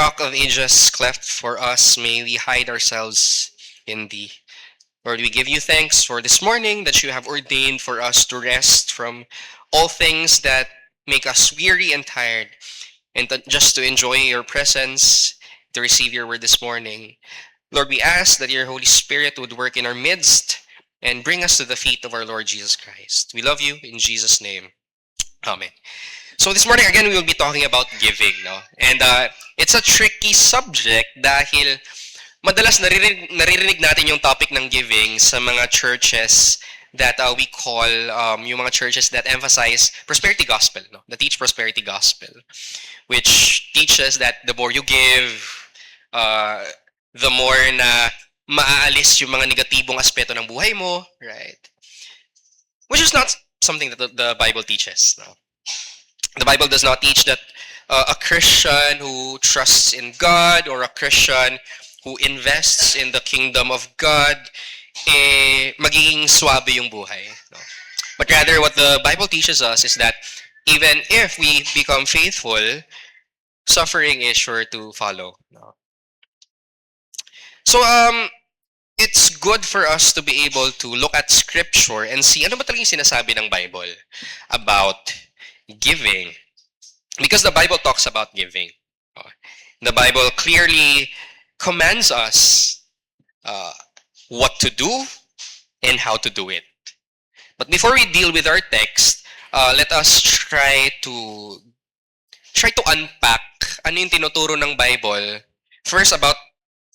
rock of ages cleft for us, may we hide ourselves in thee. Lord, we give you thanks for this morning that you have ordained for us to rest from all things that make us weary and tired, and just to enjoy your presence, to receive your word this morning. Lord, we ask that your Holy Spirit would work in our midst and bring us to the feet of our Lord Jesus Christ. We love you in Jesus' name. Amen. So this morning again, we will be talking about giving, no? And it's a tricky subject dahil madalas naririnig natin yung topic ng giving sa mga churches that we call yung mga churches that emphasize prosperity gospel, no? That teach prosperity gospel, which teaches that the more you give, the more na maaalis yung mga negatibong aspeto ng buhay mo, right? Which is not something that the Bible teaches, no? The Bible does not teach that a Christian who trusts in God or a Christian who invests in the kingdom of God, magiging swabe yung buhay. No? But rather, what the Bible teaches us is that even if we become faithful, suffering is sure to follow. No? So, it's good for us to be able to look at Scripture and see ano ba talagang sinasabi ng Bible about giving. Because the Bible talks about giving. The Bible clearly commands us what to do and how to do it. But before we deal with our text, let us try to unpack ano yung tinuturo ng Bible first about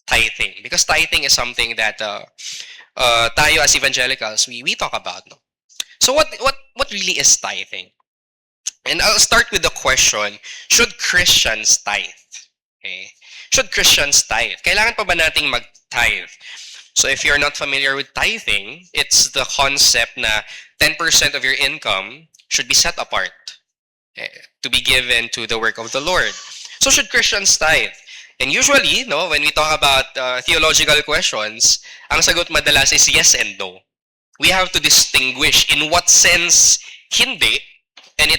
tithing. Because tithing is something that tayo as evangelicals, we talk about. No? So what really is tithing? And I'll start with the question, should Christians tithe? Okay. Should Christians tithe? Kailangan pa ba nating mag-tithe? So if you're not familiar with tithing, it's the concept na 10% of your income should be set apart to be given to the work of the Lord. So should Christians tithe? And usually, no, when we talk about theological questions, ang sagot madalas is yes and no. We have to distinguish in what sense hindi and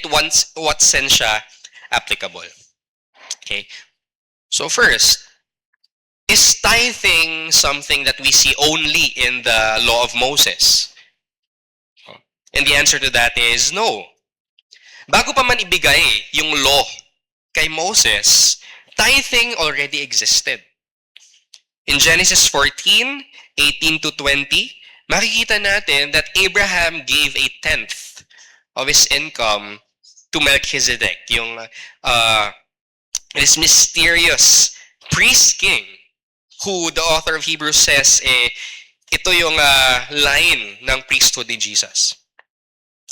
what sense siya applicable. Okay? So first, is tithing something that we see only in the law of Moses? And the answer to that is no. Bago pa man ibigay yung law kay Moses, tithing already existed. In Genesis 14:18 to 20, makikita natin that Abraham gave a tenth of his income to Melchizedek, yung this mysterious priest king who the author of Hebrews says, ito yung line ng priesthood ni Jesus.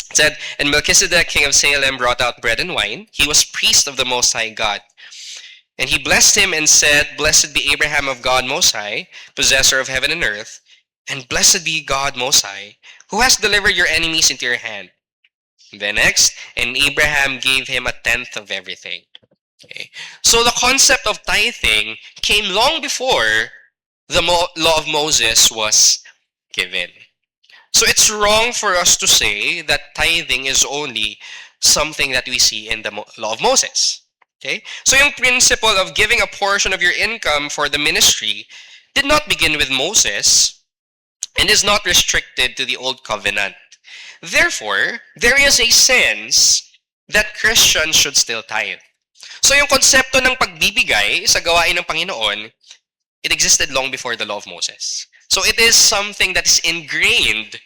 It said, and Melchizedek, king of Salem, brought out bread and wine. He was priest of the Most High God. And he blessed him and said, Blessed be Abraham of God Most High, possessor of heaven and earth, and blessed be God Most High, who has delivered your enemies into your hand. Then next, and Abraham gave him a tenth of everything. Okay. So the concept of tithing came long before the law of Moses was given. So it's wrong for us to say that tithing is only something that we see in the law of Moses. Okay? So yung principle of giving a portion of your income for the ministry did not begin with Moses and is not restricted to the Old Covenant. Therefore, there is a sense that Christians should still tithe. So yung konsepto ng pagbibigay sa gawain ng Panginoon, it existed long before the law of Moses. So it is something that is ingrained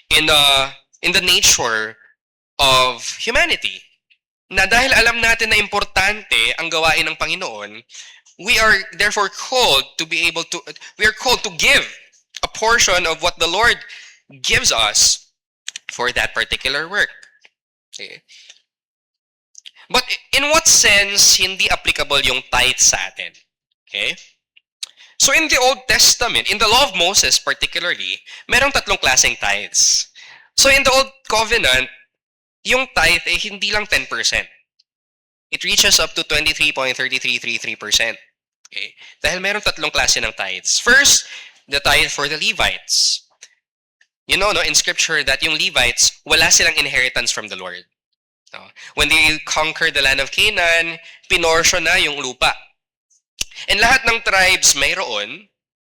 in the nature of humanity. Na dahil alam natin na importante ang gawain ng Panginoon, we are therefore called to give a portion of what the Lord gives us for that particular work. Okay. But in what sense hindi applicable yung tithe sa atin? Okay? So in the Old Testament, in the law of Moses particularly, merong tatlong klaseng tithes. So in the Old Covenant, yung tithe ay hindi lang 10%. It reaches up to 23.3333%. Okay? Dahil merong tatlong klase ng tithes. First, the tithe for the Levites. You know, no, in Scripture that yung Levites, wala silang inheritance from the Lord. No? When they conquered the land of Canaan, pinortion na yung lupa. And lahat ng tribes mayroon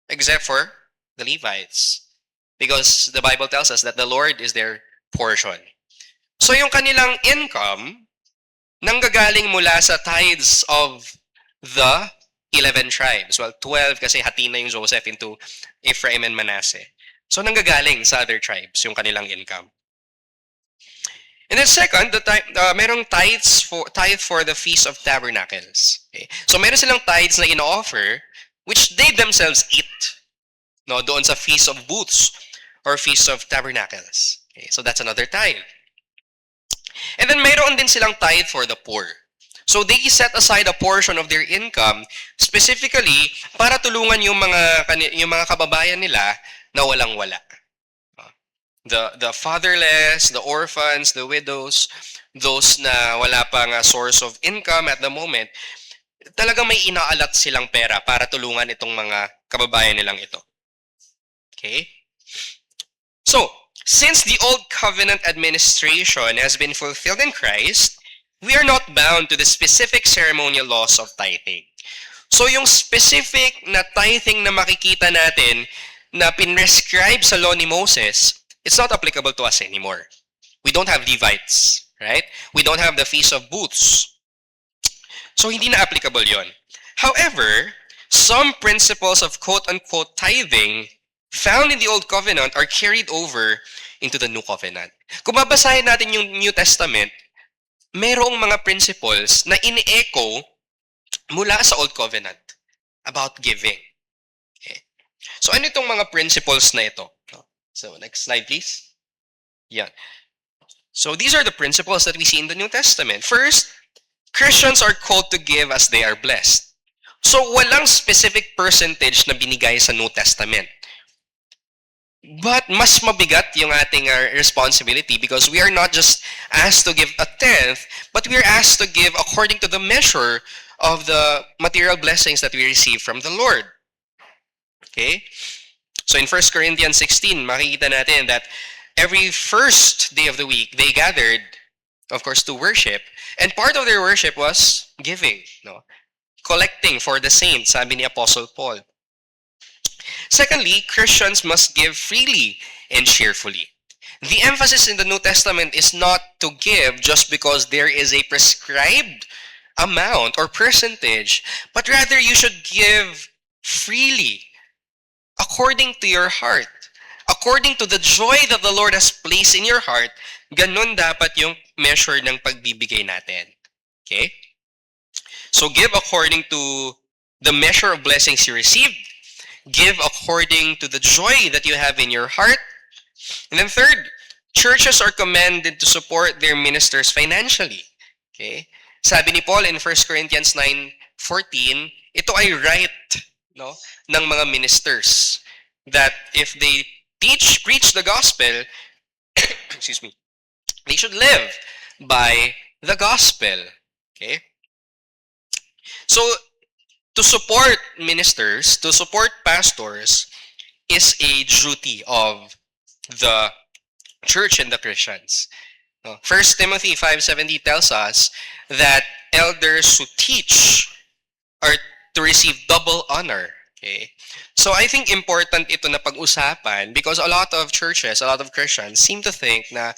except for the Levites. Because the Bible tells us that the Lord is their portion. So yung kanilang income, nanggagaling mula sa tithes of the 11 tribes. Well, 12 kasi hati na yung Joseph into Ephraim and Manasseh. So nanggagaling sa other tribes yung kanilang income. And then second, merong tithe for the Feast of Tabernacles. Okay? So meron silang tithes na ino-offer which they themselves eat. No, doon sa Feast of Booths or Feast of Tabernacles. Okay? So that's another tithe. And then mayroon din silang tithe for the poor. So they set aside a portion of their income specifically para tulungan yung mga kababayan nila na walang-wala. The fatherless, the orphans, the widows, those na wala pang source of income at the moment, talagang may inaalat silang pera para tulungan itong mga kababayan nilang ito. Okay? So, since the Old Covenant administration has been fulfilled in Christ, we are not bound to the specific ceremonial laws of tithing. So, yung specific na tithing na makikita natin na pinrescribe sa law ni Moses, it's not applicable to us anymore. We don't have Levites, right? We don't have the Feast of Booths. So, hindi na applicable yon. However, some principles of quote-unquote tithing found in the Old Covenant are carried over into the New Covenant. Kung babasahin natin yung New Testament, merong mga principles na ini-echo mula sa Old Covenant about giving. Okay. So, ano itong mga principles na ito? So, next slide, please. Yeah. So, these are the principles that we see in the New Testament. First, Christians are called to give as they are blessed. So, walang specific percentage na binigay sa New Testament. But mas mabigat yung ating responsibility because we are not just asked to give a tenth, but we are asked to give according to the measure of the material blessings that we receive from the Lord. Okay? So in 1 Corinthians 16, makikita natin that every first day of the week, they gathered, of course, to worship. And part of their worship was giving, no? Collecting for the saints, sabi ni Apostle Paul. Secondly, Christians must give freely and cheerfully. The emphasis in the New Testament is not to give just because there is a prescribed amount or percentage, but rather you should give freely, according to your heart. According to the joy that the Lord has placed in your heart, ganun dapat yung measure ng pagbibigay natin. Okay? So give according to the measure of blessings you received. Give according to the joy that you have in your heart. And then third, churches are commanded to support their ministers financially. Okay? Sabi ni Paul in 1 Corinthians 9:14, ito ay right, no, ng mga ministers that if they preach the gospel, excuse me, they should live by the gospel. Okay? So, to support ministers, to support pastors, is a duty of the church and the Christians. 1 Timothy 5:17 tells us that elders who teach are to receive double honor. Okay? So I think important ito na pag-usapan because a lot of churches, a lot of Christians seem to think na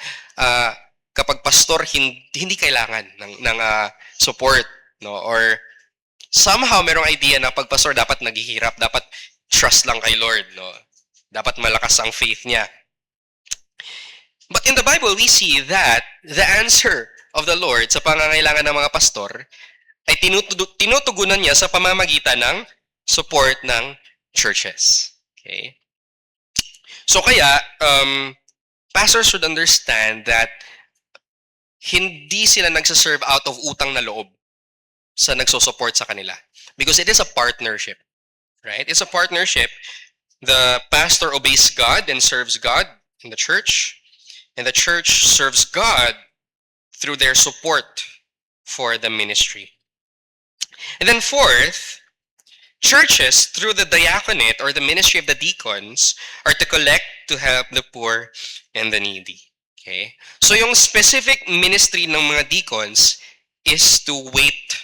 kapag pastor hindi kailangan ng support, no, or somehow merong idea na pag pastor dapat naghihirap, dapat trust lang kay Lord, no. Dapat malakas ang faith niya. But in the Bible, we see that the answer of the Lord sa pangangailangan ng mga pastor ay tinutugunan niya sa pamamagitan ng support ng churches. Okay? So kaya, pastors should understand that hindi sila nagsaserve out of utang na loob sa nagsusupport sa kanila. Because it is a partnership. Right? It's a partnership. The pastor obeys God and serves God in the church. And the church serves God through their support for the ministry. And then fourth, churches, through the diaconate or the ministry of the deacons, are to collect to help the poor and the needy. Okay? So yung specific ministry ng mga deacons is to wait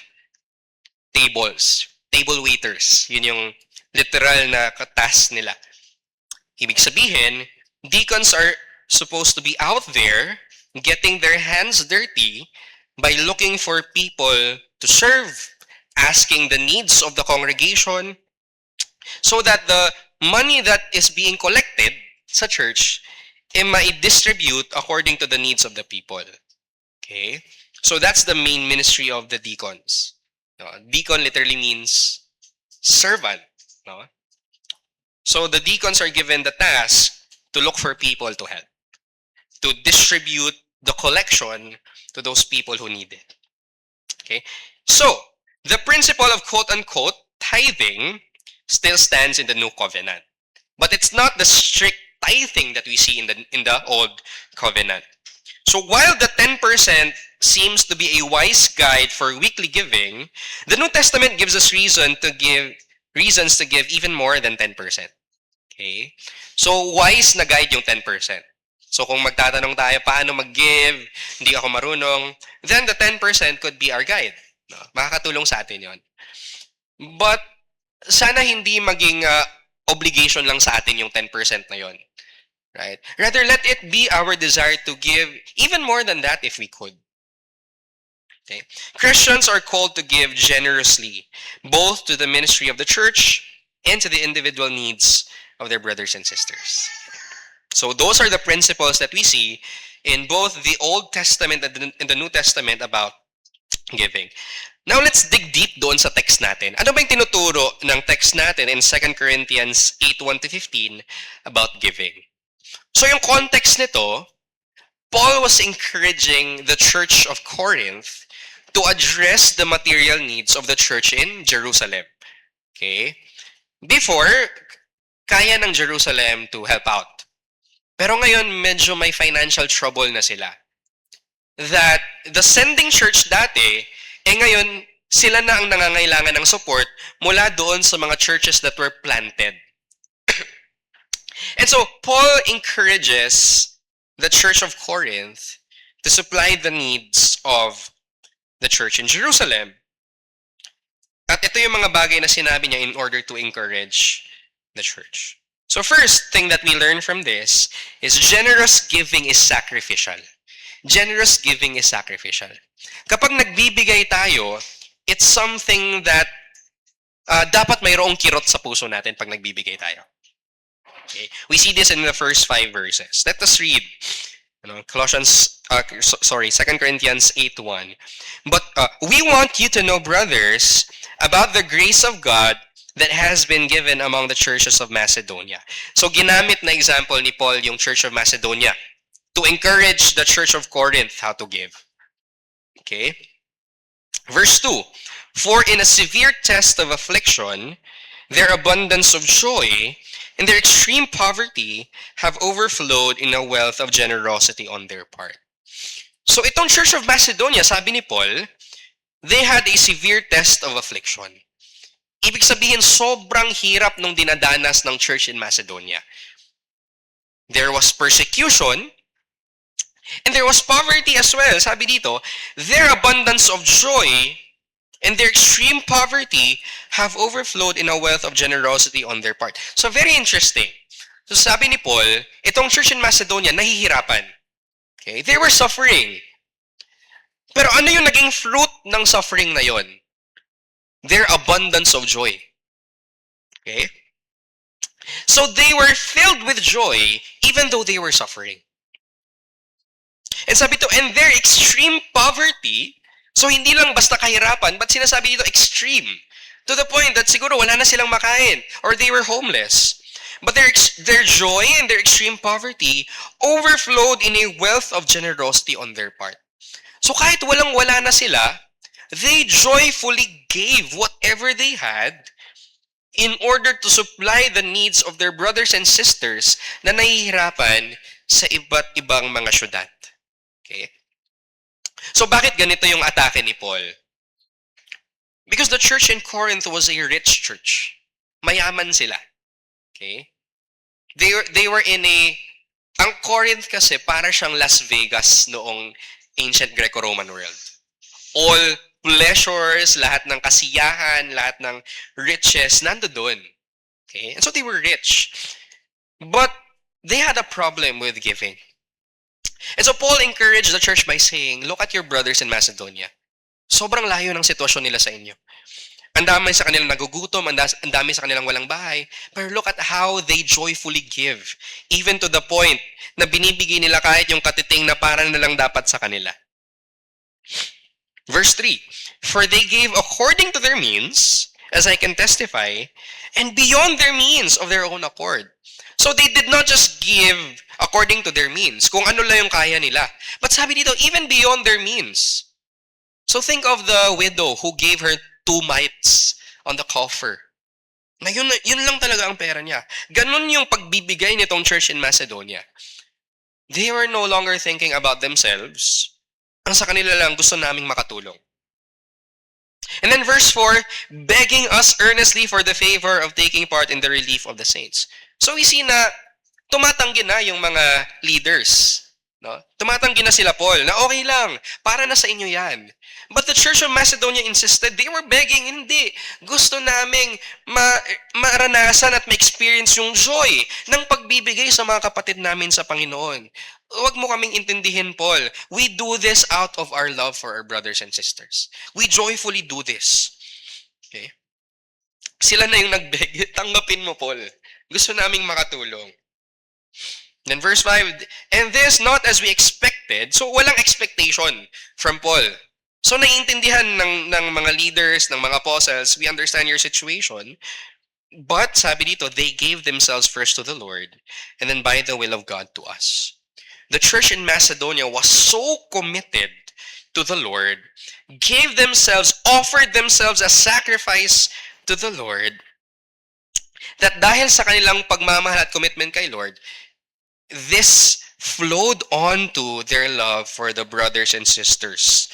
tables. table waiters. Yun yung literal na task nila. Ibig sabihin, deacons are supposed to be out there getting their hands dirty by looking for people to serve, asking the needs of the congregation, so that the money that is being collected sa church ma-distribute according to the needs of the people. Okay? So that's the main ministry of the deacons. No? Deacon literally means servant. No? So the deacons are given the task to look for people to help, to distribute the collection to those people who need it. Okay? So, the principle of quote-unquote tithing still stands in the New Covenant. But it's not the strict tithing that we see in the Old Covenant. So while the 10% seems to be a wise guide for weekly giving, the New Testament gives us reasons to give even more than 10%. Okay? So wise na guide yung 10%. So kung magtatanong tayo paano mag-give, hindi ako marunong, then the 10% could be our guide. No? Makakatulong sa atin yon. But sana hindi maging obligation lang sa atin yung 10% na yon. Right? Rather, let it be our desire to give even more than that if we could. Okay? Christians are called to give generously, both to the ministry of the church and to the individual needs of their brothers and sisters. So those are the principles that we see in both the Old Testament and in the New Testament about giving. Now let's dig deep doon sa text natin. Ano ba yung tinuturo ng text natin in 2 Corinthians 8:1-15 about giving? So yung context nito, Paul was encouraging the church of Corinth to address the material needs of the church in Jerusalem. Okay? Before, kaya ng Jerusalem to help out. Pero ngayon, medyo may financial trouble na sila. That the sending church dati, ngayon, sila na ang nangangailangan ng support mula doon sa mga churches that were planted. And so, Paul encourages the church of Corinth to supply the needs of the church in Jerusalem. At ito yung mga bagay na sinabi niya in order to encourage the church. So first thing that we learn from this is generous giving is sacrificial. Generous giving is sacrificial. Kapag nagbibigay tayo, it's something that dapat mayroong kirot sa puso natin pag nagbibigay tayo. Okay? We see this in the first 5 verses. Let us read. 2 Corinthians 8:1. But we want you to know, brothers, about the grace of God that has been given among the churches of Macedonia. So ginamit na example ni Paul yung Church of Macedonia to encourage the Church of Corinth how to give. Okay? Verse 2. For in a severe test of affliction, their abundance of joy and their extreme poverty have overflowed in a wealth of generosity on their part. So itong Church of Macedonia, sabi ni Paul, they had a severe test of affliction. Ibig sabihin, sobrang hirap nung dinadanas ng church in Macedonia. There was persecution, and there was poverty as well. Sabi dito, their abundance of joy and their extreme poverty have overflowed in a wealth of generosity on their part. So very interesting. So sabi ni Paul, itong church in Macedonia, nahihirapan. Okay? They were suffering. Pero ano yung naging fruit ng suffering na yon? Their abundance of joy. Okay? So they were filled with joy even though they were suffering. And sabi to, and their extreme poverty, so hindi lang basta kahirapan, but sinasabi dito extreme. To the point that siguro wala na silang makain or they were homeless. But their joy and their extreme poverty overflowed in a wealth of generosity on their part. So kahit walang-wala na sila, they joyfully gave whatever they had in order to supply the needs of their brothers and sisters na nahihirapan sa iba't ibang mga syudad. Okay? So bakit ganito yung atake ni Paul? Because the church in Corinth was a rich church. Mayaman sila. Okay? They were in ang Corinth kasi para siyang Las Vegas noong ancient Greco-Roman world. All pleasures, lahat ng kasiyahan, lahat ng riches, nando doon. Okay? And so they were rich. But they had a problem with giving. And so Paul encouraged the church by saying, look at your brothers in Macedonia. Sobrang layo ng sitwasyon nila sa inyo. Ang dami sa kanilang nagugutom, ang dami sa kanilang walang bahay. But look at how they joyfully give. Even to the point na binibigay nila kahit yung katiting na parang na lang dapat sa kanila. Verse 3, for they gave according to their means, as I can testify, and beyond their means of their own accord. So they did not just give according to their means, kung ano lang yung kaya nila. But sabi dito, even beyond their means. So think of the widow who gave her 2 mites on the coffer. Na yun lang talaga ang pera niya. Ganun yung pagbibigay nitong church in Macedonia. They were no longer thinking about themselves. Ang sa kanila lang, gusto naming makatulong. And then verse 4, begging us earnestly for the favor of taking part in the relief of the saints. So we see na tumatanggi na yung mga leaders. No? Tumatanggi na sila Paul na okay lang, para na sa inyo yan. But the Church of Macedonia insisted, they were begging, hindi. Gusto naming maranasan at ma-experience yung joy ng pagbibigay sa mga kapatid namin sa Panginoon. Huwag mo kaming intindihin, Paul. We do this out of our love for our brothers and sisters. We joyfully do this. Okay? Sila na yung nag-beg. Tanggapin mo, Paul. Gusto naming makatulong. Then verse 5, and this not as we expected. So walang expectation from Paul. So naiintindihan ng mga leaders, ng mga apostles, we understand your situation. But sabi dito, they gave themselves first to the Lord and then by the will of God to us. The church in Macedonia was so committed to the Lord, gave themselves, offered themselves as sacrifice to the Lord, that dahil sa kanilang pagmamahal at commitment kay Lord, this flowed on to their love for the brothers and sisters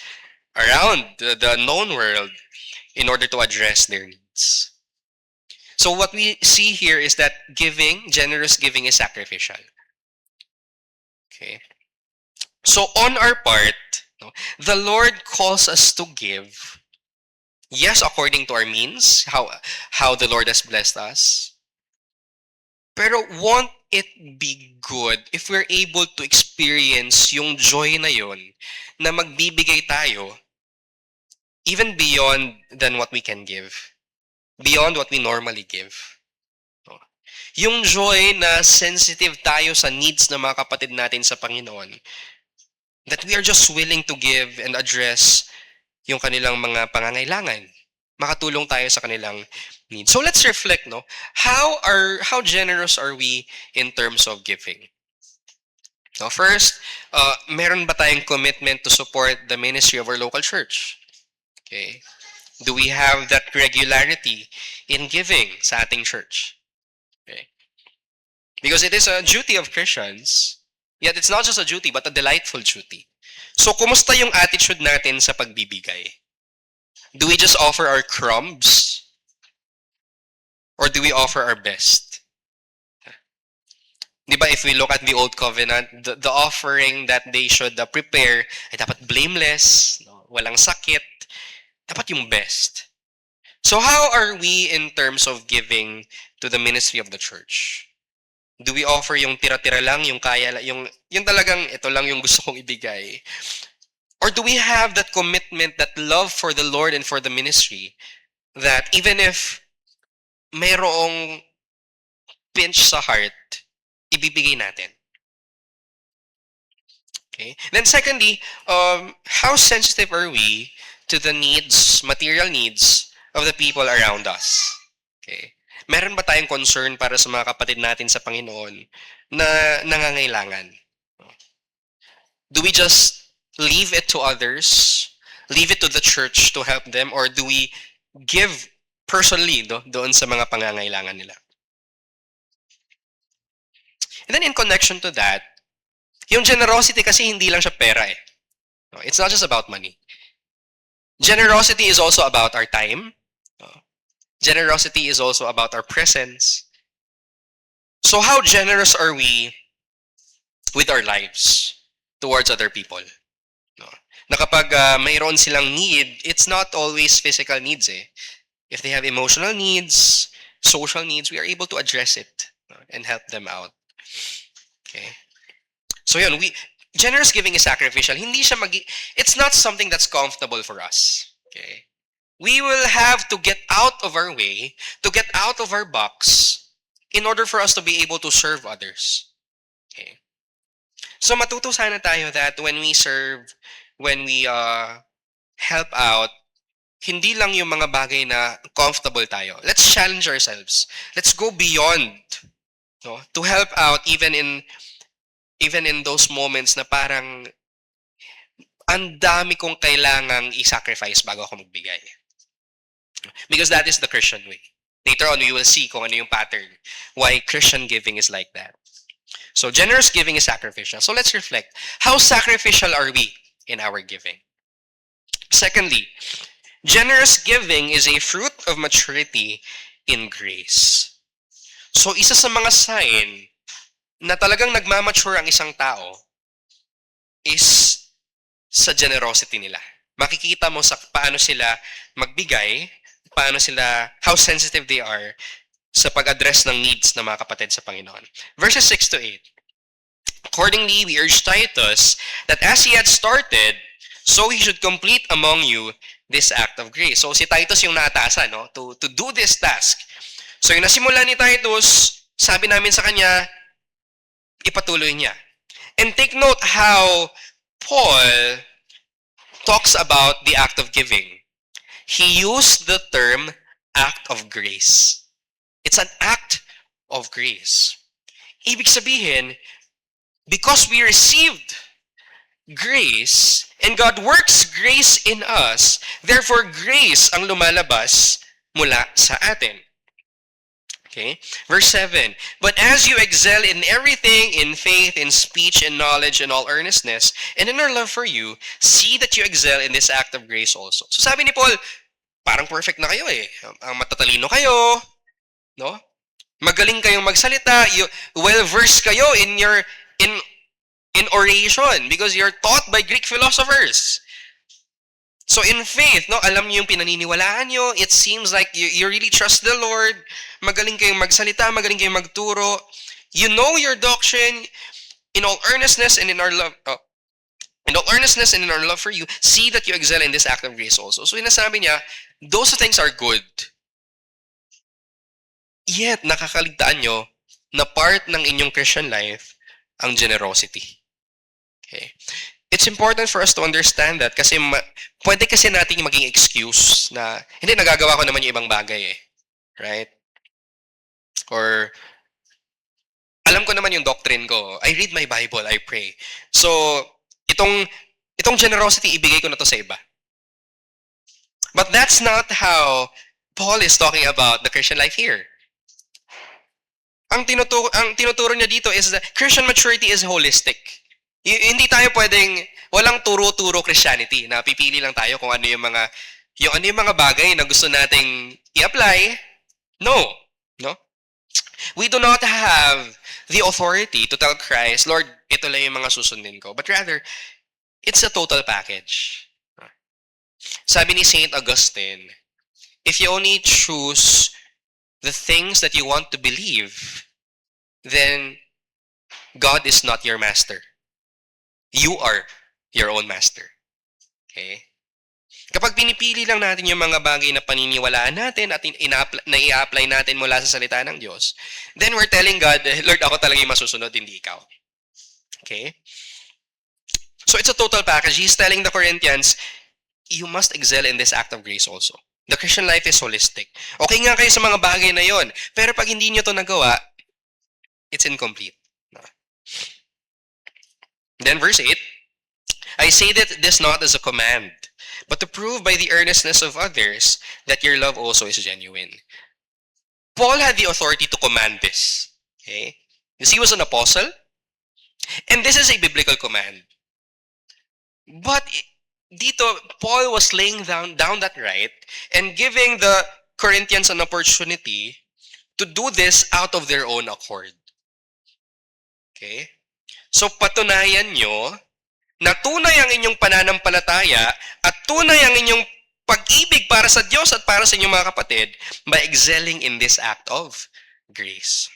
around the known world in order to address their needs. So what we see here is that giving, generous giving is sacrificial. Okay. So on our part, the Lord calls us to give. Yes, according to our means, how the Lord has blessed us. Pero won't it be good if we're able to experience yung joy na yon na magbibigay tayo even beyond than what we can give, beyond what we normally give. Yung joy na sensitive tayo sa needs ng mga kapatid natin sa Panginoon, that we are just willing to give and address yung kanilang mga pangangailangan. Makatulong tayo sa kanilang needs. So let's reflect, no? How generous are we in terms of giving? Now, first, meron ba tayong commitment to support the ministry of our local church? Okay. Do we have that regularity in giving sa ating church? Okay. Because it is a duty of Christians, yet it's not just a duty, but a delightful duty. So, kumusta yung attitude natin sa pagbibigay? Do we just offer our crumbs? Or do we offer our best? Diba, if we look at the Old Covenant, the offering that they should prepare ay dapat blameless, no? Walang sakit, dapat yung best. So how are we in terms of giving to the ministry of the church? Do we offer yung tira-tira lang, yung kaya, yung talagang ito lang yung gusto kong ibigay? Or do we have that commitment, that love for the Lord and for the ministry, that even if mayroong pinch sa heart, ibibigay natin? Okay. Then secondly, how sensitive are we to the needs, material needs of the people around us? Okay. Meron ba tayong concern para sa mga kapatid natin sa Panginoon na nangangailangan? Do we just leave it to others, leave it to the church to help them, or do we give personally doon sa mga pangangailangan nila? And then in connection to that, yung generosity kasi hindi lang siya pera eh. It's not just about money. Generosity is also about our time. Generosity is also about our presence. So how generous are we with our lives towards other people? Na kapag mayroon silang need, it's not always physical needs eh. If they have emotional needs, social needs, we are able to address it and help them out. Okay? So yun, generous giving is sacrificial. It's not something that's comfortable for us. Okay? We will have to get out of our way, to get out of our box, in order for us to be able to serve others. Okay? So matuto sana tayo that when we serve, when we help out, hindi lang yung mga bagay na comfortable tayo. Let's challenge ourselves. Let's go beyond, no, to help out even in those moments na parang ang dami kong kailangang i-sacrifice bago ako magbigay. Because that is the Christian way. Later on, we will see kung ano yung pattern why Christian giving is like that. So generous giving is sacrificial. So let's reflect. How sacrificial are we in our giving? Secondly, generous giving is a fruit of maturity in grace. So isa sa mga sign na talagang nagmamature ang isang tao is sa generosity nila. Makikita mo sa paano sila magbigay, how sensitive they are sa pag-address ng needs ng mga kapatid sa Panginoon. Verses 6 to 8. Accordingly, we urge Titus that as he had started, so he should complete among you this act of grace. So si Titus yung naatasan, no? To do this task. So yung nasimula ni Titus, sabi namin sa kanya, ipatuloy niya. And take note how Paul talks about the act of giving. He used the term act of grace. It's an act of grace. Ibig sabihin, because we received grace and God works grace in us, therefore grace ang lumalabas mula sa atin. Okay? Verse 7, but as you excel in everything, in faith, in speech, in knowledge, in all earnestness, and in our love for you, see that you excel in this act of grace also. So sabi ni Paul, parang perfect na kayo eh. Ang matatalino kayo, no? Magaling kayong magsalita, well-versed kayo in oration because you're taught by Greek philosophers. So in faith, no, alam niyo yung pinaniniwalaan niyo. It seems like you really trust the Lord. Magaling kayong magsalita, magaling kayong magturo. You know your doctrine in all earnestness and in our love. In all earnestness and in our love for you, see that you excel in this act of grace also. So sinasabi niya, those things are good. Yet, nakakaligtaan nyo na part ng inyong Christian life ang generosity. Okay? It's important for us to understand that kasi pwede kasi natin maging excuse na hindi, nagagawa ko naman yung ibang bagay eh. Right? Or alam ko naman yung doctrine ko. I read my Bible, I pray. So, itong generosity, ibigay ko na to sa iba. But that's not how Paul is talking about the Christian life here. Ang tinuturo niya dito is that Christian maturity is holistic. Hindi tayo pwedeng, walang turo-turo Christianity na pipili lang tayo kung ano yung mga bagay na gusto nating i-apply. No. We do not have the authority to tell Christ, Lord, ito lang yung mga susundin ko. But rather, it's a total package. Sabi ni St. Augustine, if you only choose the things that you want to believe, then God is not your master. You are your own master. Okay? Kapag pinipili lang natin yung mga bagay na paniniwalaan natin at i-apply natin mula sa salita ng Diyos, then we're telling God, Lord, ako talaga yung masusunod, hindi ikaw. Okay? So it's a total package. He's telling the Corinthians, you must excel in this act of grace also. The Christian life is holistic. Okay nga kayo sa mga bagay na yon, pero pag hindi nyo to nagawa, it's incomplete. Then verse 8, I say that this not as a command, but to prove by the earnestness of others that your love also is genuine. Paul had the authority to command this. Okay? Because he was an apostle, and this is a biblical command. But dito, Paul was laying down that right and giving the Corinthians an opportunity to do this out of their own accord. Okay? So, patunayan nyo na tunay ang inyong pananampalataya at tunay ang inyong pag-ibig para sa Diyos at para sa inyong mga kapatid by excelling in this act of grace.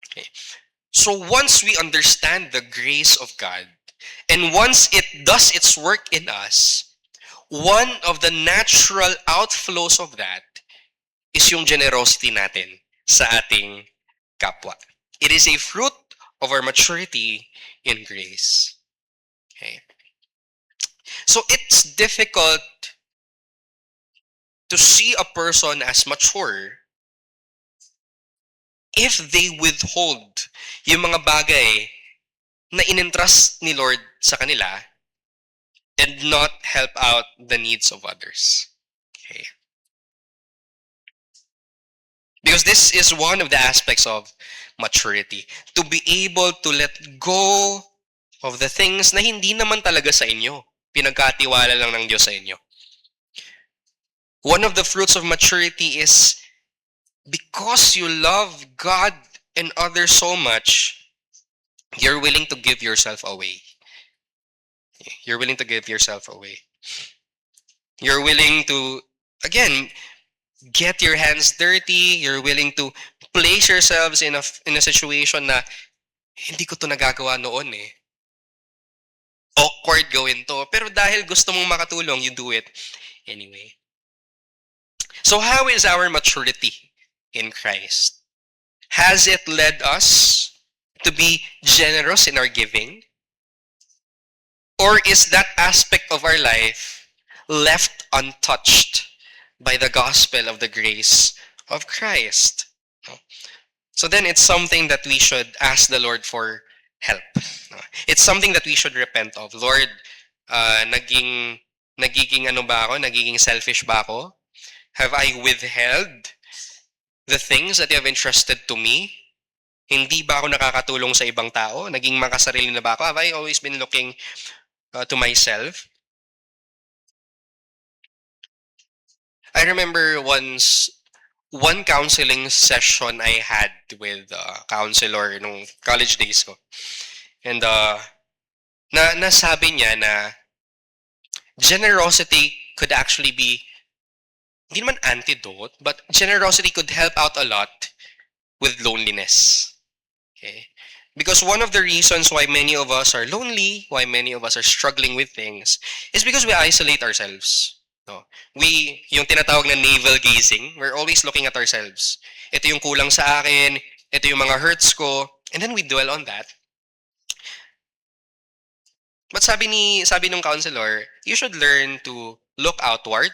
Okay. So once we understand the grace of God, and once it does its work in us, one of the natural outflows of that is yung generosity natin sa ating kapwa. It is a fruit of our maturity in grace. Okay. So it's difficult to see a person as mature if they withhold yung mga bagay na in-entrust ni Lord sa kanila and not help out the needs of others. Okay. Because this is one of the aspects of maturity. To be able to let go of the things na hindi naman talaga sa inyo. Pinagkatiwala lang ng Diyos sa inyo. One of the fruits of maturity is because you love God and others so much, you're willing to give yourself away. You're willing to give yourself away. You're willing to, again, get your hands dirty. You're willing to place yourselves in a situation na hindi ko to nagagawa noon eh. Awkward gawin to. Pero dahil gusto mong makatulong, you do it anyway. So how is our maturity in Christ? Has it led us to be generous in our giving? Or is that aspect of our life left untouched by the gospel of the grace of Christ? So then it's something that we should ask the Lord for help. It's something that we should repent of. Lord, nagiging ano ba ako? Nagiging selfish ba ako? Have I withheld the things that you have entrusted to me? Hindi ba ako nakakatulong sa ibang tao? Naging makasarili na ba ako? Have I always been looking to myself? I remember one counseling session I had with a counselor nung college days ko. And nasabi niya na generosity could actually be, hindi naman antidote, but generosity could help out a lot with loneliness. Okay? Because one of the reasons why many of us are lonely, why many of us are struggling with things, is because we isolate ourselves. No? Yung tinatawag na navel gazing, we're always looking at ourselves. Ito yung kulang sa akin, ito yung mga hurts ko, and then we dwell on that. But sabi nung counselor, you should learn to look outward,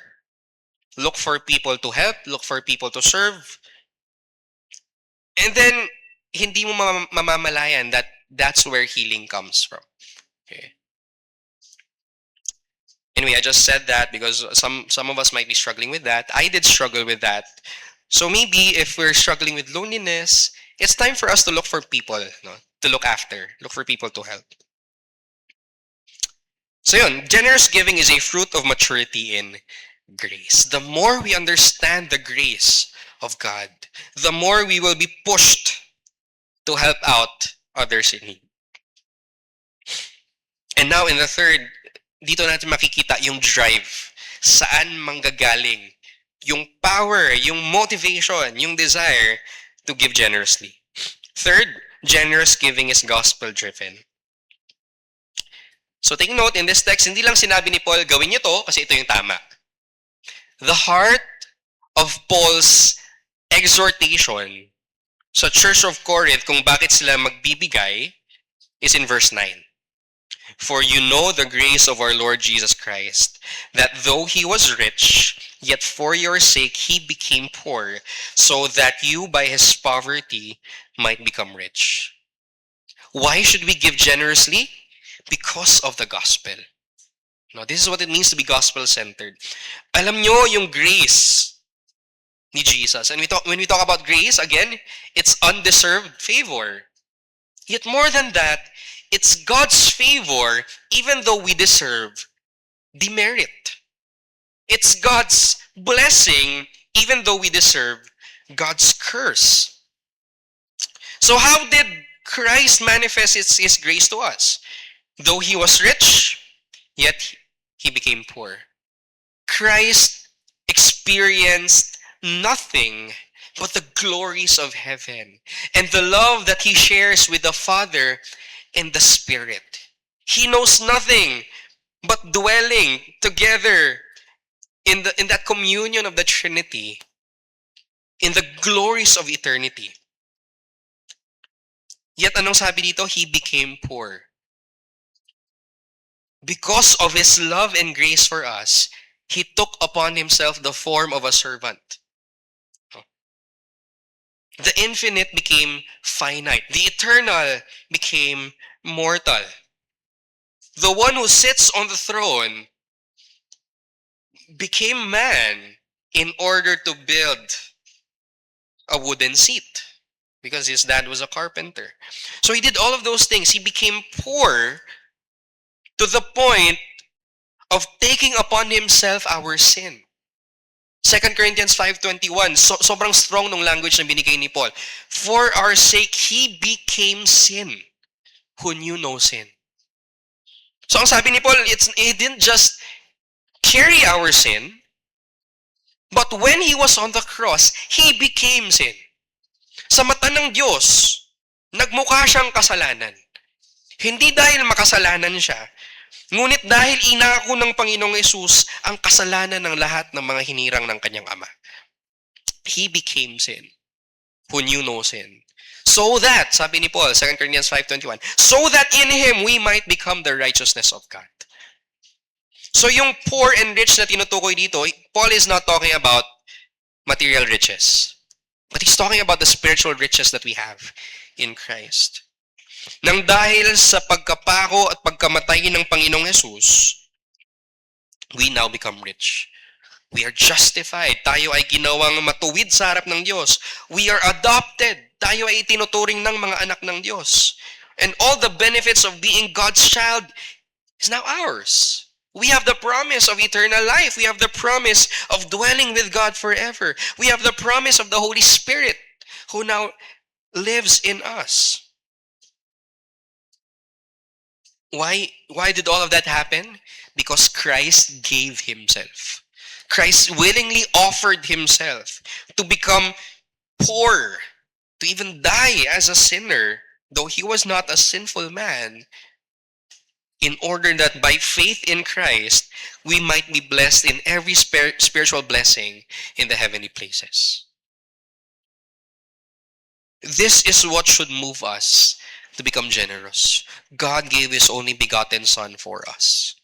look for people to help, look for people to serve, and then hindi mo mamamalayan that that's where healing comes from. Okay. Anyway, I just said that because some of us might be struggling with that. I did struggle with that. So maybe if we're struggling with loneliness, it's time for us to look for people, no? To look after, look for people to help. So yun, generous giving is a fruit of maturity in grace. The more we understand the grace of God, the more we will be pushed to help out others in need. And now in the third, dito natin makikita yung drive. Saan manggagaling? Yung power, yung motivation, yung desire to give generously. Third, generous giving is gospel-driven. So take note, in this text, hindi lang sinabi ni Paul, gawin niyo to kasi ito yung tama. The heart of Paul's exhortation sa Church of Corinth kung bakit sila magbibigay is in verse 9. For you know the grace of our Lord Jesus Christ, that though he was rich, yet for your sake he became poor, so that you by his poverty might become rich. Why should we give generously? Because of the gospel. Now, this is what it means to be gospel-centered. Alam nyo yung grace ni Jesus. And when we talk about grace, again, it's undeserved favor. Yet more than that, it's God's favor even though we deserve demerit. It's God's blessing even though we deserve God's curse. So how did Christ manifest his grace to us? Though he was rich, yet he became poor. Christ experienced nothing but the glories of heaven and the love that he shares with the Father and the Spirit. He knows nothing but dwelling together in that communion of the Trinity, in the glories of eternity. Yet anong sabi dito? He became poor. Because of his love and grace for us, he took upon himself the form of a servant. The infinite became finite. The eternal became mortal. The one who sits on the throne became man in order to build a wooden seat because his dad was a carpenter. So he did all of those things. He became poor to the point of taking upon himself our sin. 2 Corinthians 5:21, sobrang strong ng language na binigay ni Paul. For our sake, he became sin who knew no sin. So ang sabi ni Paul, he didn't just carry our sin, but when he was on the cross, he became sin. Sa mata ng Diyos, nagmukha siyang kasalanan. Hindi dahil makasalanan siya, ngunit dahil inako ng Panginoong Yesus ang kasalanan ng lahat ng mga hinirang ng kanyang Ama. He became sin, who knew no sin. So that, sabi ni Paul, 2 Corinthians 5:21, so that in him we might become the righteousness of God. So yung poor and rich na tinutukoy dito, Paul is not talking about material riches. But he's talking about the spiritual riches that we have in Christ. Nang dahil sa pagkapako at pagkamatay ng Panginoong Yesus, we now become rich. We are justified. Tayo ay ginawang matuwid sa harap ng Diyos. We are adopted. Tayo ay itinuturing ng mga anak ng Diyos. And all the benefits of being God's child is now ours. We have the promise of eternal life. We have the promise of dwelling with God forever. We have the promise of the Holy Spirit who now lives in us. Why did all of that happen? Because Christ gave himself. Christ willingly offered himself to become poor, to even die as a sinner, though he was not a sinful man, in order that by faith in Christ, we might be blessed in every spiritual blessing in the heavenly places. This is what should move us to become generous. God gave his only begotten Son for us.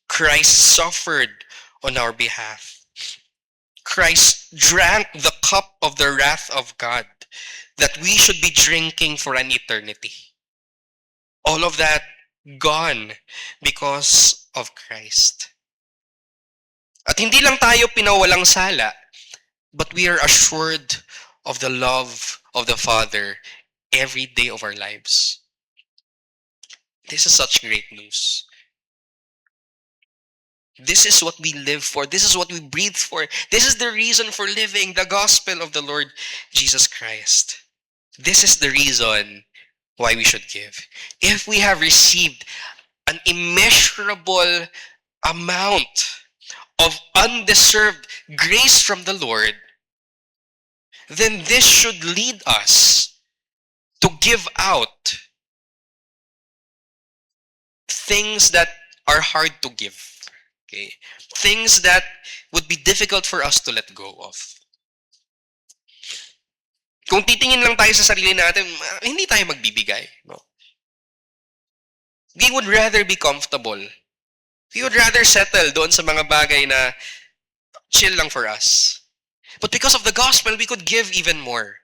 Christ suffered on our behalf. Christ drank the cup of the wrath of God that we should be drinking for an eternity. All of that gone because of Christ. At hindi lang tayo pinawalang sala, but we are assured of the love of the Father every day of our lives. This is such great news. This is what we live for. This is what we breathe for. This is the reason for living the gospel of the Lord Jesus Christ. This is the reason why we should give. If we have received an immeasurable amount of undeserved grace from the Lord, then this should lead us to give out things that are hard to give. Okay? Things that would be difficult for us to let go of. Kung titingin lang tayo sa sarili natin, hindi tayo magbibigay. No? We would rather be comfortable. We would rather settle doon sa mga bagay na chill lang for us. But because of the gospel, we could give even more.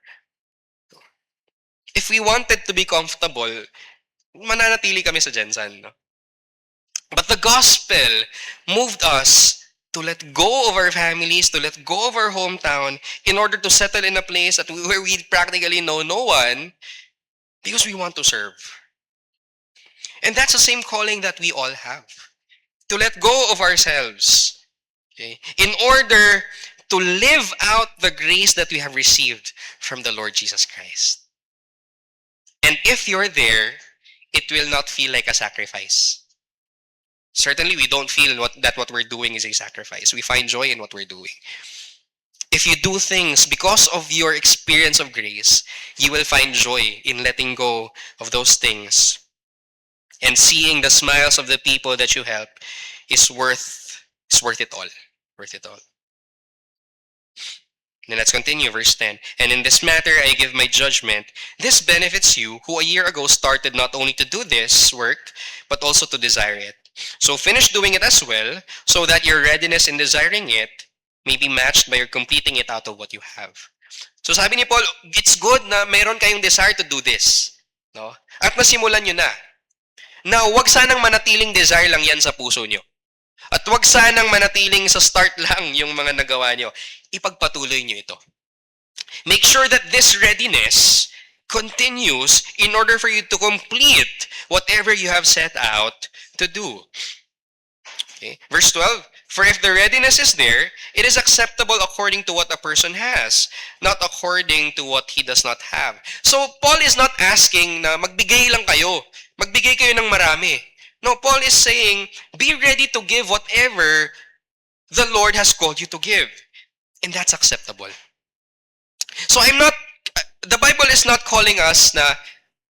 If we wanted to be comfortable, mananatili kami sa Jensen. No? But the gospel moved us to let go of our families, to let go of our hometown, in order to settle in a place where we practically know no one, because we want to serve. And that's the same calling that we all have. To let go of ourselves, okay, in order to live out the grace that we have received from the Lord Jesus Christ. And if you're there, it will not feel like a sacrifice. Certainly, we don't feel that what we're doing is a sacrifice. We find joy in what we're doing. If you do things because of your experience of grace, you will find joy in letting go of those things. And seeing the smiles of the people that you help is worth it all. Worth it all. Then let's continue, verse 10. And in this matter I give my judgment. This benefits you, who a year ago started not only to do this work, but also to desire it. So finish doing it as well, so that your readiness in desiring it may be matched by your completing it out of what you have. So sabi ni Paul, it's good na mayroon kayong desire to do this. No? At nasimulan nyo na. Now, wag sanang manatiling desire lang yan sa puso nyo. At wag sanang manatiling sa start lang yung mga nagawa nyo. Ipagpatuloy nyo ito. Make sure that this readiness continues in order for you to complete whatever you have set out to do. Okay. Verse 12, for if the readiness is there, it is acceptable according to what a person has, not according to what he does not have. So, Paul is not asking na magbigay lang kayo. Magbigay kayo ng marami. No, Paul is saying, be ready to give whatever the Lord has called you to give. And that's acceptable. So the Bible is not calling us na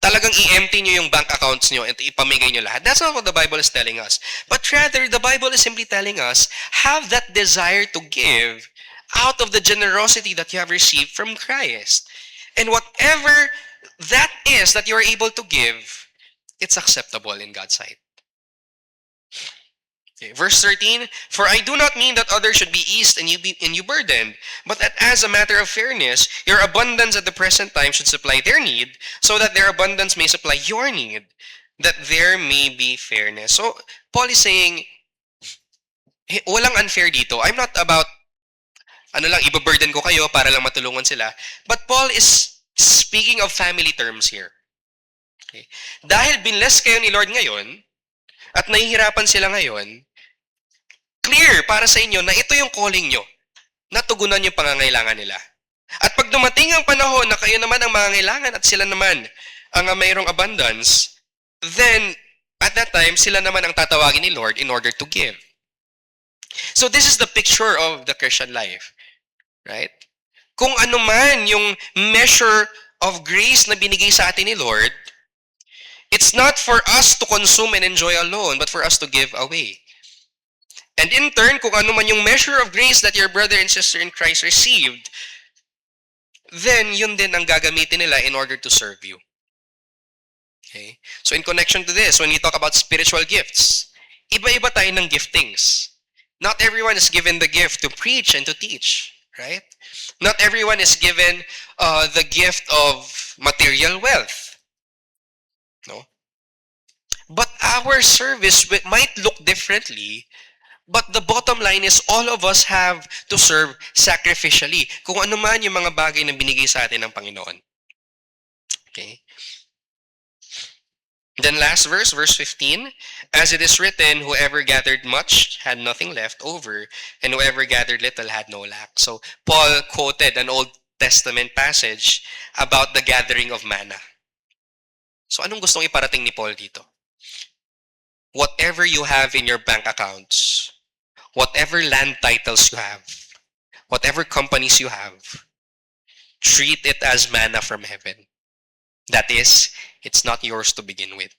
talagang i-empty nyo yung bank accounts nyo at ipamigay nyo lahat. That's not what the Bible is telling us. But rather, the Bible is simply telling us, have that desire to give out of the generosity that you have received from Christ. And whatever that is that you are able to give, it's acceptable in God's sight. Okay, verse 13, for I do not mean that others should be eased and you burdened, but that as a matter of fairness, your abundance at the present time should supply their need, so that their abundance may supply your need, that there may be fairness. So, Paul is saying, walang unfair dito. I'm not about, ibaburden ko kayo para lang matulungan sila. But Paul is speaking of family terms here. Okay. Dahil binless kayo ni Lord ngayon, at nahihirapan sila ngayon, clear para sa inyo na ito yung calling nyo, na tugunan yung pangangailangan nila. At pag dumating ang panahon na kayo naman ang mangangailangan at sila naman ang mayroong abundance, then at that time, sila naman ang tatawagin ni Lord in order to give. So this is the picture of the Christian life. Right? Kung ano man yung measure of grace na binigay sa atin ni Lord, it's not for us to consume and enjoy alone, but for us to give away. And in turn, kung ano man yung measure of grace that your brother and sister in Christ received, then yun din ang gagamitin nila in order to serve you. Okay? So in connection to this, when we talk about spiritual gifts, iba-iba tayo ng giftings. Not everyone is given the gift to preach and to teach. Right? Not everyone is given the gift of material wealth. No? But our service might look differently, but the bottom line is all of us have to serve sacrificially. Kung ano man yung mga bagay na binigay sa atin ng Panginoon. Okay? Then last verse, verse 15, as it is written, whoever gathered much had nothing left over, and whoever gathered little had no lack. So Paul quoted an Old Testament passage about the gathering of manna. So anong gustong iparating ni Paul dito? Whatever you have in your bank accounts, whatever land titles you have, whatever companies you have, treat it as manna from heaven. That is, it's not yours to begin with.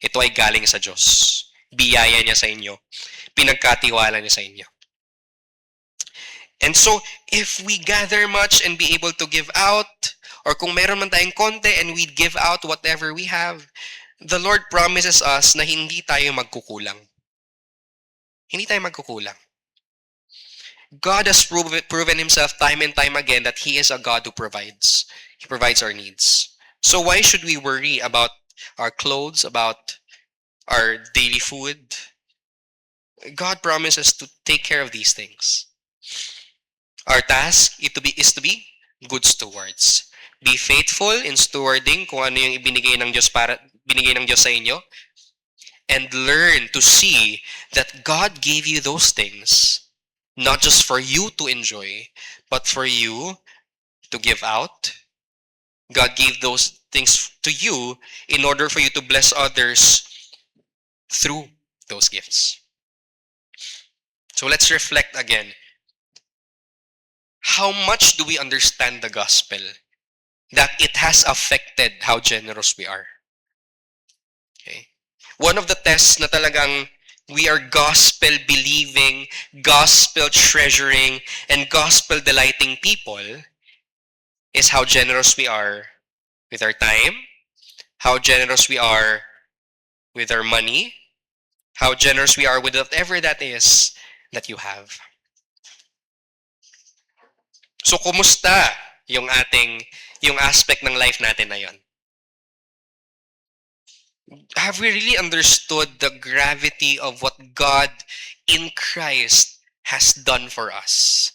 Ito ay galing sa Diyos. Biyaya niya sa inyo. Pinagkatiwala niya sa inyo. And so, if we gather much and be able to give out, or kung meron man tayong konti and we give out whatever we have, the Lord promises us na hindi tayo magkukulang. Hindi tayo magkukulang. God has proven Himself time and time again that He is a God who provides. He provides our needs. So why should we worry about our clothes, about our daily food? God promises to take care of these things. Our task is to be good stewards. Be faithful in stewarding kung ano yung binigay ng Diyos sa inyo. And learn to see that God gave you those things, not just for you to enjoy, but for you to give out. God gave those things to you in order for you to bless others through those gifts. So let's reflect again. How much do we understand the gospel that it has affected how generous we are? Okay. One of the tests na talagang we are gospel believing, gospel treasuring, and gospel delighting people is how generous we are with our time, how generous we are with our money, how generous we are with whatever that is that you have. So, kumusta yung aspect ng life natin na yon? Have we really understood the gravity of what God in Christ has done for us?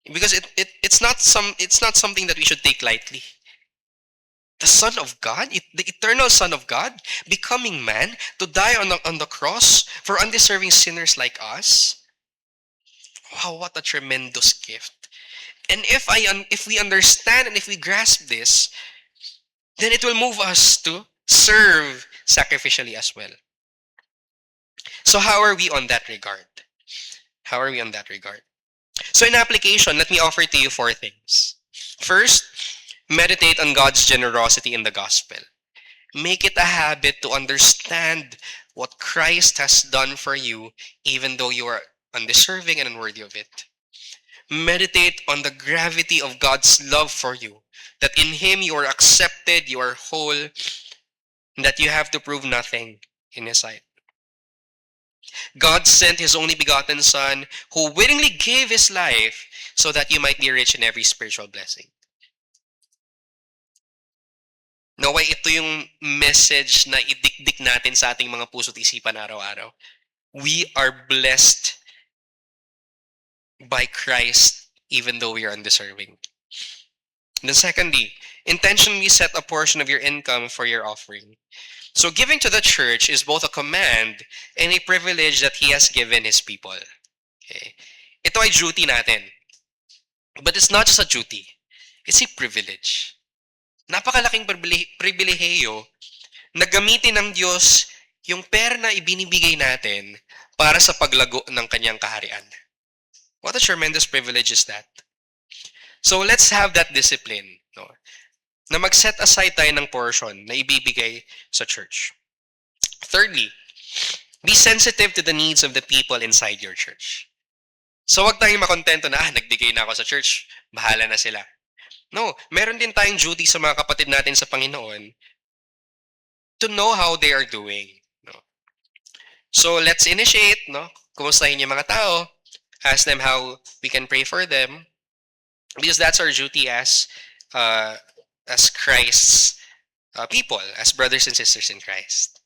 Because it's not something that we should take lightly. The Son of God, the eternal Son of God, becoming man to die on the cross for undeserving sinners like us. Wow, what a tremendous gift! And if we understand and if we grasp this, then it will move us to serve sacrificially as well. So how are we on that regard? How are we on that regard? So in application, let me offer to you 4 things. First, meditate on God's generosity in the gospel. Make it a habit to understand what Christ has done for you, even though you are undeserving and unworthy of it. Meditate on the gravity of God's love for you, that in Him you are accepted, you are whole, that you have to prove nothing in His sight. God sent His only begotten Son, who willingly gave His life so that you might be rich in every spiritual blessing. Naway ito yung message na idikdik natin sa ating mga puso't isipan araw-araw. We are blessed by Christ even though we are undeserving. And then secondly, intentionally set a portion of your income for your offering. So giving to the church is both a command and a privilege that He has given His people. Okay. Ito ay duty natin. But it's not just a duty. It's a privilege. Napakalaking pribilehiyo na gamitin ng Diyos yung pera na ibinibigay natin para sa paglago ng Kanyang kaharian. What a tremendous privilege is that. So let's have that discipline, no? Na mag-set aside tayo ng portion na ibibigay sa church. Thirdly, be sensitive to the needs of the people inside your church. So wag tayong makontento na, nagbigay na ako sa church, bahala na sila. No, meron din tayong duty sa mga kapatid natin sa Panginoon to know how they are doing. No? So let's initiate, no? Kumustahin yung mga tao, ask them how we can pray for them, because that's our duty as Christ's people, as brothers and sisters in Christ.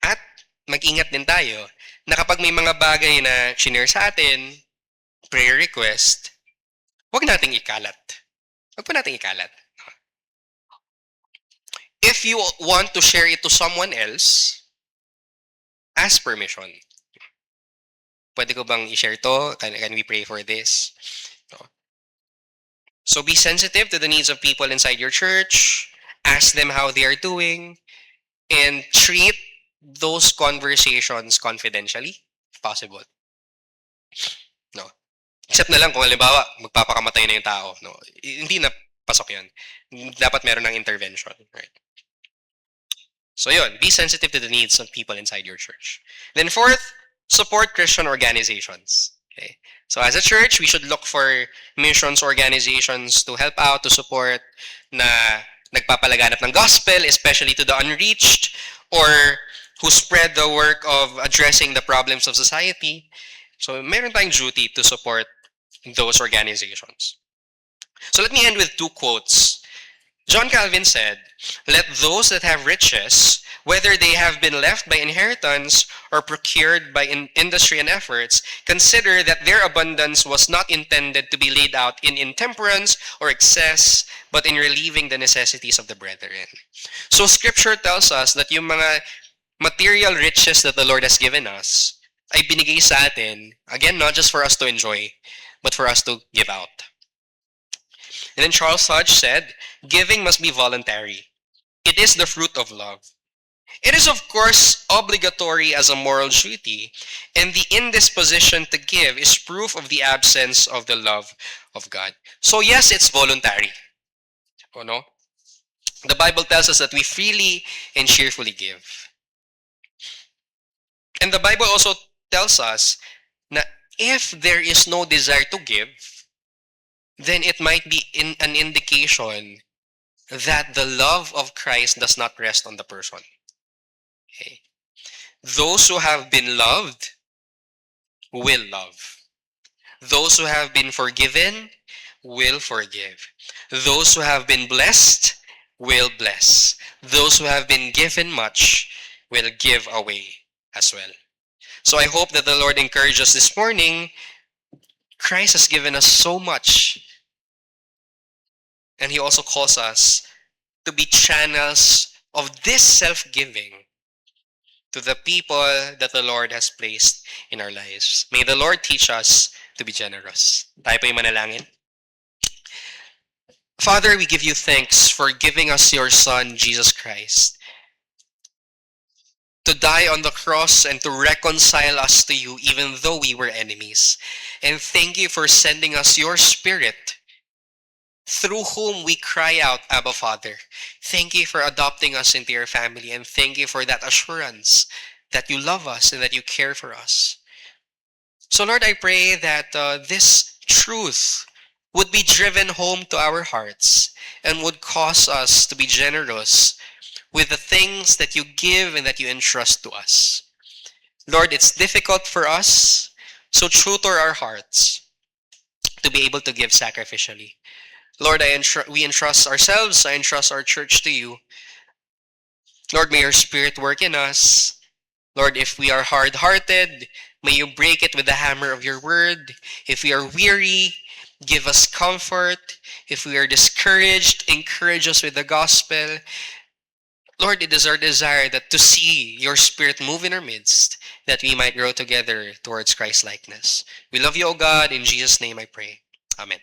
At mag-ingat din tayo na kapag may mga bagay na shinare sa atin, prayer request, huwag nating ikalat. Huwag po nating ikalat. If you want to share it to someone else, ask permission. Pwede ko bang i-share to? Can we pray for this? No. So be sensitive to the needs of people inside your church. Ask them how they are doing. And treat those conversations confidentially, if possible. No. Except na lang kung halimbawa, magpapakamatay na yung tao. No. Hindi na pasok yun. Dapat meron ng intervention. Right? So yun, be sensitive to the needs of people inside your church. Then fourth, support Christian organizations. Okay. So as a church, we should look for missions organizations to help out, to support, na nagpapalaganap ng gospel, especially to the unreached, or who spread the work of addressing the problems of society. So meron tayong duty to support those organizations. So let me end with 2 quotes. John Calvin said, "Let those that have riches, whether they have been left by inheritance or procured by industry and efforts, consider that their abundance was not intended to be laid out in intemperance or excess, but in relieving the necessities of the brethren." So Scripture tells us that yung mga material riches that the Lord has given us ay binigay sa atin, again, not just for us to enjoy, but for us to give out. And then Charles Hodge said, giving must be voluntary. It is the fruit of love. It is, of course, obligatory as a moral duty, and the indisposition to give is proof of the absence of the love of God. So yes, it's voluntary. Oh, no? The Bible tells us that we freely and cheerfully give. And the Bible also tells us that if there is no desire to give, then it might be an indication that the love of Christ does not rest on the person. Okay? Those who have been loved will love. Those who have been forgiven will forgive. Those who have been blessed will bless. Those who have been given much will give away as well. So I hope that the Lord encourages us this morning. Christ has given us so much. And He also calls us to be channels of this self-giving to the people that the Lord has placed in our lives. May the Lord teach us to be generous. Tayo po yung manalangin. Father, we give you thanks for giving us your Son, Jesus Christ, to die on the cross and to reconcile us to you even though we were enemies. And thank you for sending us your Spirit, through whom we cry out, Abba, Father. Thank you for adopting us into your family, and thank you for that assurance that you love us and that you care for us. So Lord, I pray that this truth would be driven home to our hearts and would cause us to be generous with the things that you give and that you entrust to us. Lord, it's difficult for us, so tutor our hearts to be able to give sacrificially. Lord, we entrust ourselves, I entrust our church to you. Lord, may your Spirit work in us. Lord, if we are hard-hearted, may you break it with the hammer of your word. If we are weary, give us comfort. If we are discouraged, encourage us with the gospel. Lord, it is our desire that to see your Spirit move in our midst, that we might grow together towards Christ-likeness. We love you, O God. In Jesus' name I pray. Amen.